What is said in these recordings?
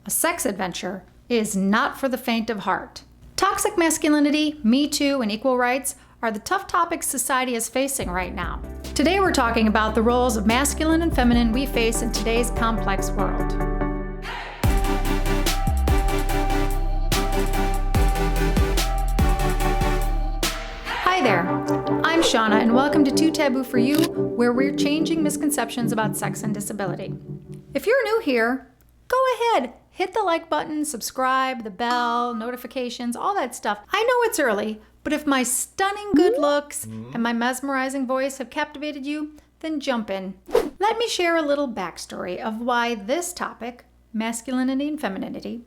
A sex adventure is not for the faint of heart. Toxic masculinity, Me Too, and equal rights are the tough topics society is facing right now. Today we're talking about the roles of masculine and feminine we face in today's complex world. Hi there, I'm Shauna and welcome to Too Taboo for You, where we're changing misconceptions about sex and disability. If you're new here, go ahead, hit the like button, subscribe, the bell, notifications, all that stuff. I know it's early, but if my stunning good looks and my mesmerizing voice have captivated you, then jump in. Let me share a little backstory of why this topic, masculinity and femininity,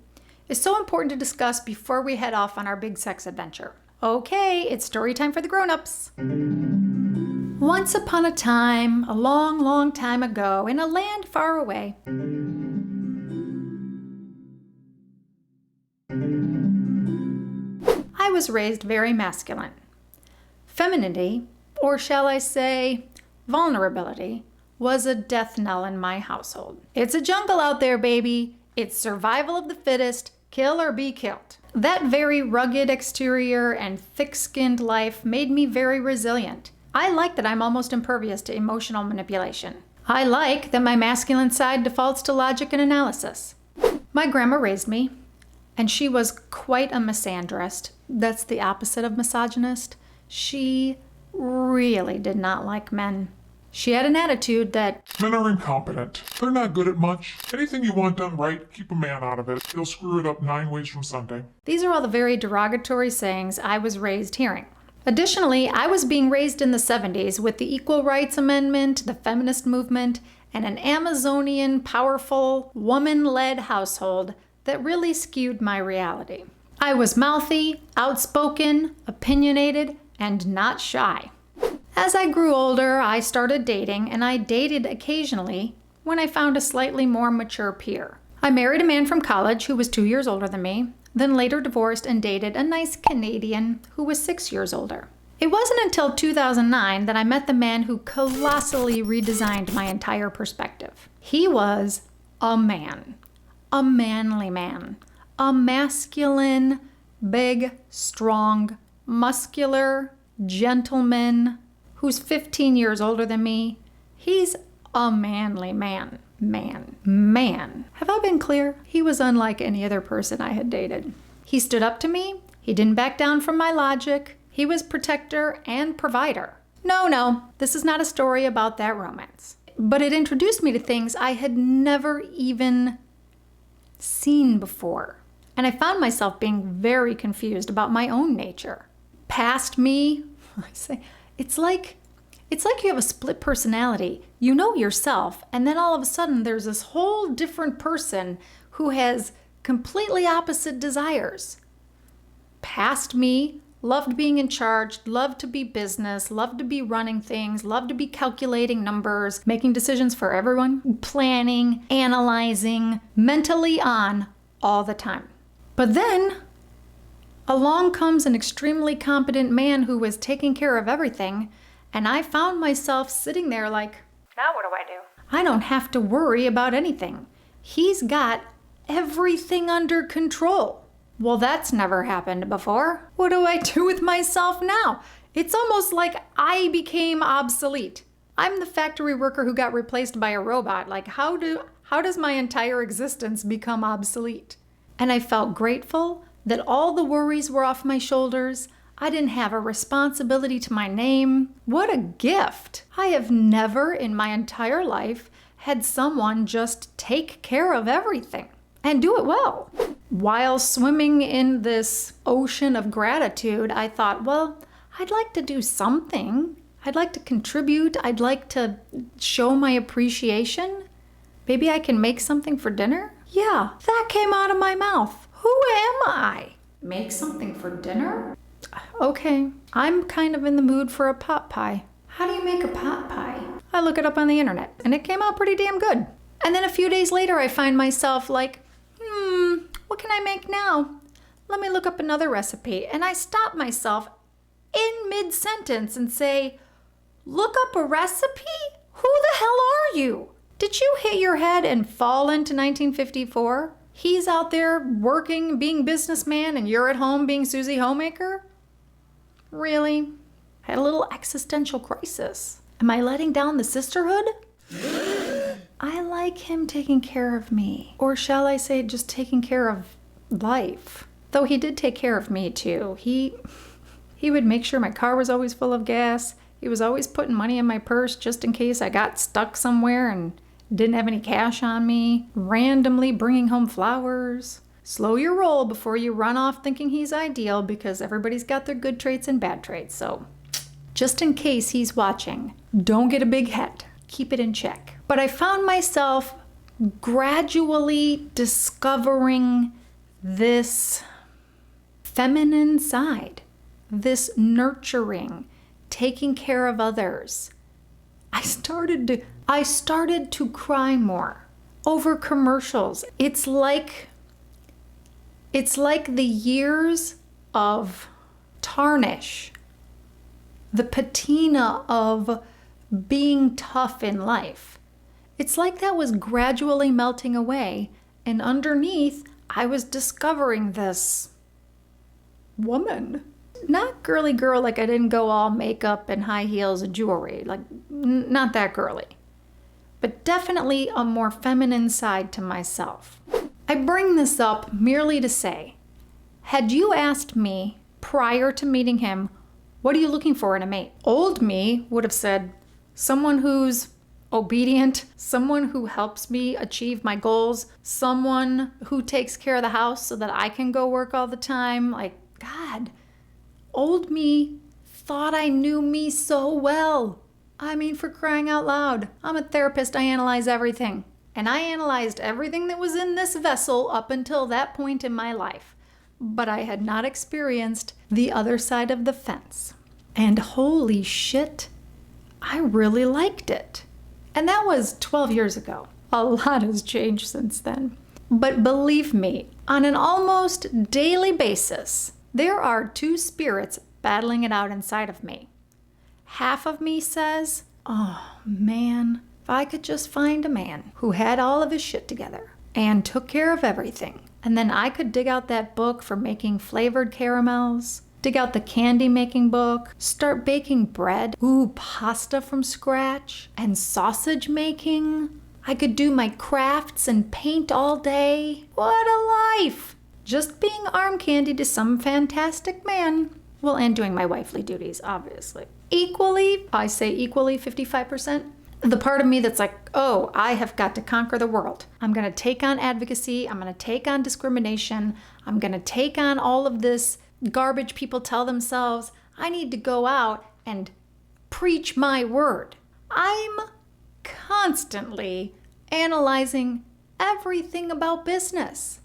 is so important to discuss before we head off on our big sex adventure. Okay, it's story time for the grown-ups. Once upon a time, a long, long time ago, in a land far away, I was raised very masculine. Femininity, or shall I say, vulnerability, was a death knell in my household. It's a jungle out there, baby. It's survival of the fittest, kill or be killed. That very rugged exterior and thick-skinned life made me very resilient. I like that I'm almost impervious to emotional manipulation. I like that my masculine side defaults to logic and analysis. My grandma raised me, and she was quite a misandrist. That's the opposite of misogynist. She really did not like men. She had an attitude that men are incompetent. They're not good at much. Anything you want done right, keep a man out of it. He'll screw it up 9 ways from Sunday. These are all the very derogatory sayings I was raised hearing. Additionally, I was being raised in the 70s with the Equal Rights Amendment, the feminist movement, and an Amazonian, powerful, woman-led household that really skewed my reality. I was mouthy, outspoken, opinionated, and not shy. As I grew older, I started dating, and I dated occasionally when I found a slightly more mature peer. I married a man from college who was 2 years older than me, then later divorced and dated a nice Canadian who was 6 years older. It wasn't until 2009 that I met the man who colossally redesigned my entire perspective. He was a man, a manly man, a masculine, big, strong, muscular gentleman who's 15 years older than me. He's a manly man. Man. Have I been clear? He was unlike any other person I had dated. He stood up to me. He didn't back down from my logic. He was protector and provider. No, this is not a story about that romance. But it introduced me to things I had never even seen before. And I found myself being very confused about my own nature. Past me, I say, it's like you have a split personality. You know yourself, and then all of a sudden there's this whole different person who has completely opposite desires. Past me loved being in charge, loved to be business, loved to be running things, loved to be calculating numbers, making decisions for everyone, planning, analyzing, mentally on all the time. But then along comes an extremely competent man who was taking care of everything, and I found myself sitting there like, now what do I do? I don't have to worry about anything. He's got everything under control. Well, that's never happened before. What do I do with myself now? It's almost like I became obsolete. I'm the factory worker who got replaced by a robot. Like, how does my entire existence become obsolete? And I felt grateful that all the worries were off my shoulders. I didn't have a responsibility to my name. What a gift. I have never in my entire life had someone just take care of everything and do it well. While swimming in this ocean of gratitude, I thought, well, I'd like to do something. I'd like to contribute. I'd like to show my appreciation. Maybe I can make something for dinner? Yeah, that came out of my mouth. Who am I? Make something for dinner? Okay, I'm kind of in the mood for a pot pie. How do you make a pot pie? I look it up on the internet, and it came out pretty damn good. And then a few days later, I find myself like, what can I make now? Let me look up another recipe. And I stop myself in mid-sentence and say, look up a recipe? Who the hell are you? Did you hit your head and fall into 1954? He's out there working, being businessman, and you're at home being Susie Homemaker? Really? I had a little existential crisis. Am I letting down the sisterhood? I like him taking care of me. Or shall I say just taking care of life? Though he did take care of me too. He would make sure my car was always full of gas. He was always putting money in my purse just in case I got stuck somewhere and didn't have any cash on me. Randomly bringing home flowers. Slow your roll before you run off thinking he's ideal, because everybody's got their good traits and bad traits. So just in case he's watching, don't get a big head. Keep it in check. But I found myself gradually discovering this feminine side, this nurturing, taking care of others. I started to cry more over commercials. It's like the years of tarnish, the patina of being tough in life. It's like that was gradually melting away, and underneath, I was discovering this woman. Not girly girl, like I didn't go all makeup and high heels and jewelry, like not that girly, but definitely a more feminine side to myself. I bring this up merely to say, had you asked me prior to meeting him, what are you looking for in a mate? Old me would have said, someone who's obedient, someone who helps me achieve my goals, someone who takes care of the house so that I can go work all the time. Like, God, old me thought I knew me so well. I mean, for crying out loud. I'm a therapist, I analyze everything. And I analyzed everything that was in this vessel up until that point in my life. But I had not experienced the other side of the fence. And holy shit, I really liked it. And that was 12 years ago. A lot has changed since then. But believe me, on an almost daily basis, there are two spirits battling it out inside of me. Half of me says, oh man, if I could just find a man who had all of his shit together and took care of everything, and then I could dig out that book for making flavored caramels, dig out the candy making book, start baking bread, pasta from scratch, and sausage making. I could do my crafts and paint all day. What a life! Just being arm candy to some fantastic man. Well, and doing my wifely duties, obviously. Equally, I say equally 55%, the part of me that's like, oh, I have got to conquer the world. I'm going to take on advocacy. I'm going to take on discrimination. I'm going to take on all of this garbage people tell themselves. I need to go out and preach my word. I'm constantly analyzing everything about business.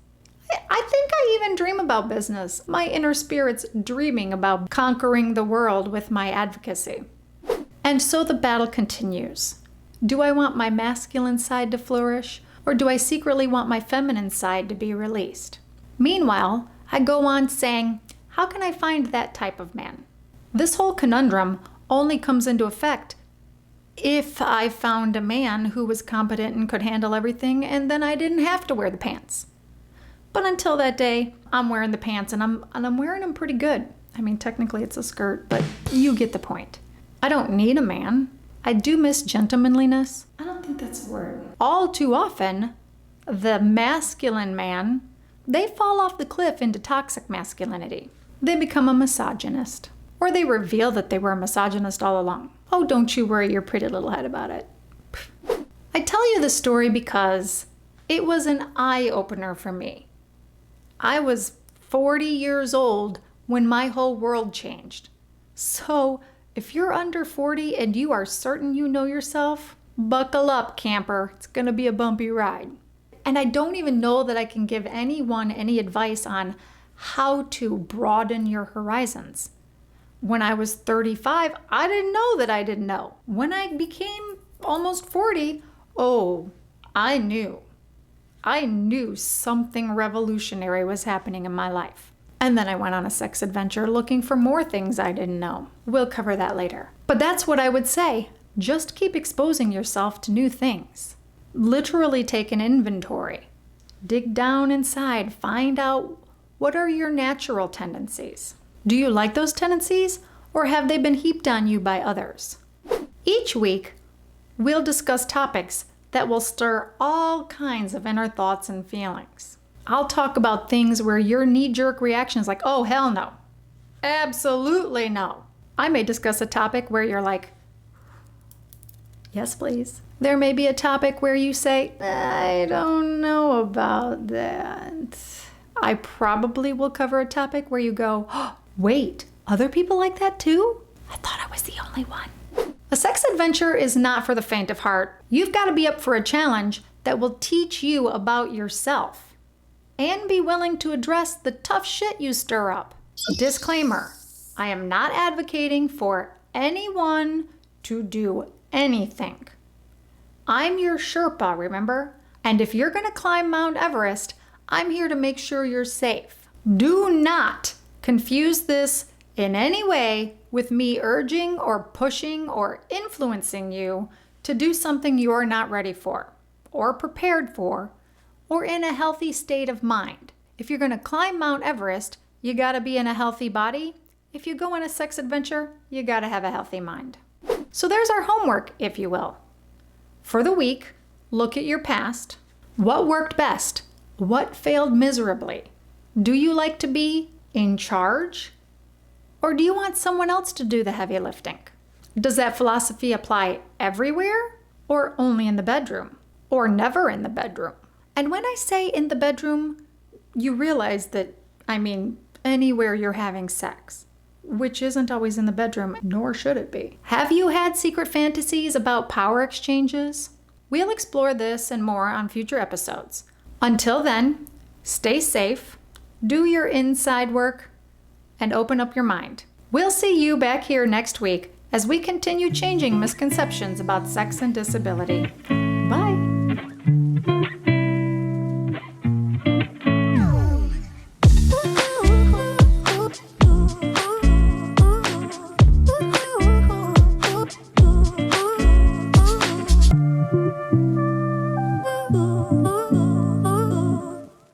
I think I even dream about business. My inner spirit's dreaming about conquering the world with my advocacy. And so the battle continues. Do I want my masculine side to flourish, or do I secretly want my feminine side to be released? Meanwhile, I go on saying, how can I find that type of man? This whole conundrum only comes into effect if I found a man who was competent and could handle everything, and then I didn't have to wear the pants. But until that day, I'm wearing the pants, and I'm wearing them pretty good. I mean, technically it's a skirt, but you get the point. I don't need a man. I do miss gentlemanliness. I don't think that's a word. All too often, the masculine man, they fall off the cliff into toxic masculinity. They become a misogynist. Or they reveal that they were a misogynist all along. Oh, don't you worry your pretty little head about it. I tell you this story because it was an eye-opener for me. I was 40 years old when my whole world changed. So if you're under 40 and you are certain you know yourself, buckle up, camper. It's gonna be a bumpy ride. And I don't even know that I can give anyone any advice on how to broaden your horizons. When I was 35, I didn't know that I didn't know. When I became almost 40, I knew. I knew something revolutionary was happening in my life. And then I went on a sex adventure looking for more things I didn't know. We'll cover that later. But that's what I would say. Just keep exposing yourself to new things. Literally take an inventory. Dig down inside. Find out, what are your natural tendencies? Do you like those tendencies, or have they been heaped on you by others? Each week, we'll discuss topics that will stir all kinds of inner thoughts and feelings. I'll talk about things where your knee-jerk reaction is like, oh, hell no. Absolutely no. I may discuss a topic where you're like, yes, please. There may be a topic where you say, I don't know about that. I probably will cover a topic where you go, oh, wait, other people like that too? I thought I was the only one. A sex adventure is not for the faint of heart. You've got to be up for a challenge that will teach you about yourself and be willing to address the tough shit you stir up. Disclaimer, I am not advocating for anyone to do anything. I'm your Sherpa, remember? And if you're going to climb Mount Everest, I'm here to make sure you're safe. Do not confuse this in any way with me urging or pushing or influencing you to do something you're not ready for, or prepared for, or in a healthy state of mind. If you're going to climb Mount Everest, you got to be in a healthy body. If you go on a sex adventure, you got to have a healthy mind. So there's our homework, if you will. For the week, look at your past. What worked best? What failed miserably? Do you like to be in charge? Or do you want someone else to do the heavy lifting? Does that philosophy apply everywhere, or only in the bedroom, or never in the bedroom? And when I say in the bedroom, you realize that I mean anywhere you're having sex, which isn't always in the bedroom, nor should it be. Have you had secret fantasies about power exchanges? We'll explore this and more on future episodes. Until then, stay safe, do your inside work, and open up your mind. We'll see you back here next week as we continue changing misconceptions about sex and disability. Bye.